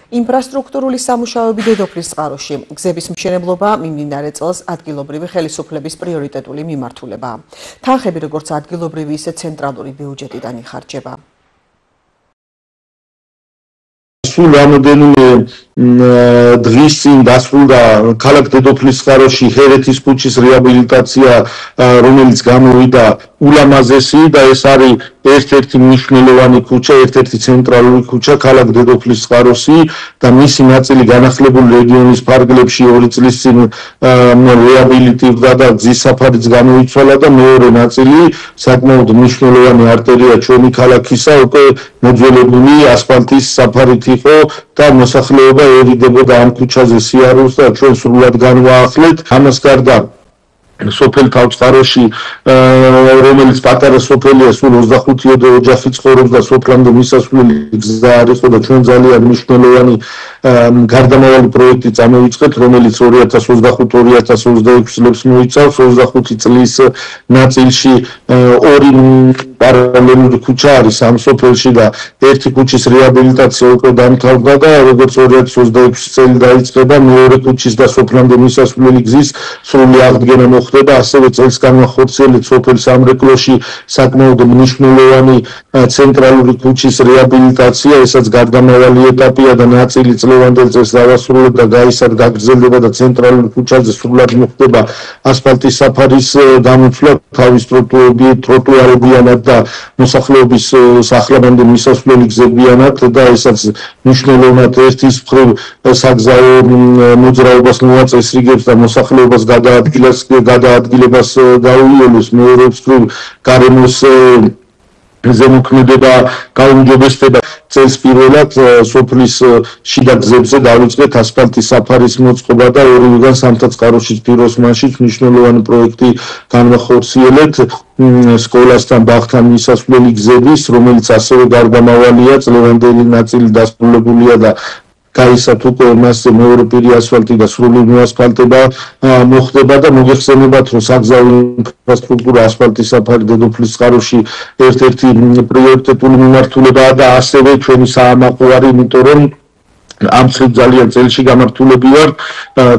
ინფრასტრუქტურული სამუშაოები დედოფლის წყაროში. გზების მშენებლობა მიმდინარე წელს ადგილობრივი ხელისუფლების პრიორიტეტული მიმართულებაა. თანხები როგორც ადგილობრივი, ისე ცენტრალური ბიუჯეტიდან იხარჯება. სულ რამოდენიმე დღის წინ დასრულდა ქალაქ დედოფლის წყაროში ჰერეთის ქუჩის რეაბილიტაცია, რომელიც გამოვიდა ულამაზესი და ეს არის ერთ-ერთი მნიშვნელოვანი ქუჩა, ერთ-ერთი ცენტრალური ქუჩა ქალაქ დედოფლის წყაროში და მისი ნაწილი განახლებული რეგიონის ფარგლებში 2 წლის წინ რეაბილიტირდა და გზის საფარიც გამოიცვალა და მეორე ნაწილი საკმაოდ მნიშვნელოვანი არტერია ჩვენი ქალაქისა უკვე მოძველებული ასფალტის საფარით იყო და მოსახლეობა ერიდებოდა ამ ქუჩაზე სიარულს და ჩვენ სრულად განვაახლეთ. ამას გარდა სოფელ თავწყაროში, რომელიც პატარა სოფელია, სულ 25 ოჯახი ცხოვრობს და სოფლამდე მისასვლელი გზა არ იყო და ჩვენ ძალიან მნიშვნელოვანი გარდამავალი პროექტი წამოვიწყეთ, რომელიც 2025-2026 წლებს მოიცავს. 25 წლის ნაწილში 2 პარალელური ქუჩა არის ამ სოფელში და ერთი ქუჩის რეაბილიტაცია უკვე დამთავრდა და როგორც 2026 წელი დაიწყება მეორე ქუჩის და სოფლამდე მისასვლელი გზის სრული აღდგენა მოხდება. ასევე წელს განვახორციელეთ სოფელ სამრეკლოში საკმაოდ მნიშვნელოვანი ცენტრალური ქუჩის რეაბილიტაცია, ესაც გარდამავალი ეტაპია და ნაწილი წლევანდელ წელს დავასრულებ და გაისად გაგრძელდება და ცენტრალური ქუჩაზე სრულად მოხდება ასფალტის საფარის გამოცვლა, თავის ტროტუარებიანად და მოსახლეობის სახლებამდე მისასვლელი გზებიანად და ესაც მნიშვნელოვნად ერთის მხრივ საგზაო მოძრაობას მოაწესრიგებს და მოსახლეობას გადაადგილებას გაუიოლებს, მეორე მხრივ გარემოს ზემოქმედება გაუმჯობესდება. წელს პირველად სოფლის შიდა გზებზე დავიწყეთ ასფალტის საფარის მოწყობა და ორივიდან სამთაწყაროშიც პიროსმანშიც მნიშვნელოვანი პროექტი განვახორციელეთ სკოლასთან ბაღთან მისასვლელი გზების, რომელიც ასევე გარდამავალია, წლევანდელი ნაწილი დასრულებულია და გაისად უკვე მასზე მეორე პირი ასფალტი და სრული მოასფალტება მოხდება და მოგეხსენებათ, რომ საგზაო ინფრასტრუქტურა ასფალტის საფარი დედოფლის წყაროში ერთ-ერთი პრიორიტეტული მიმართულებაა და ასევე ჩვენი საამაყო არის, იმიტომ რომ ამ ძალიან წელში გამართულები ვართ.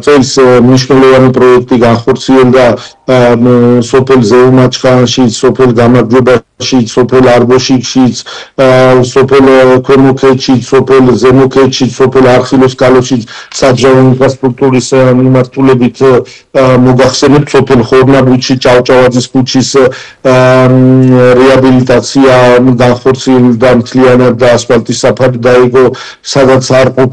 წელს მნიშვნელოვანი პროექტი განხორციელდა სოფელ ზეუმაჩხანში, სოფელ გამარჯვებაში, სოფელ არბოშიკში, სოფელ ქვემოქედში, სოფელ ზემოქედში, სოფელ არხილოს კალოში საგზაო ინფრასტრუქტურის მიმართულებით მოგახსენებთ სოფელ ხორნაბუდში, ჭავჭავაძის ქუჩის რეაბილიტაცია განხორციელდა მთლიანად და ასფალტის საფარი დაიგო, სადაც არ ყოფილა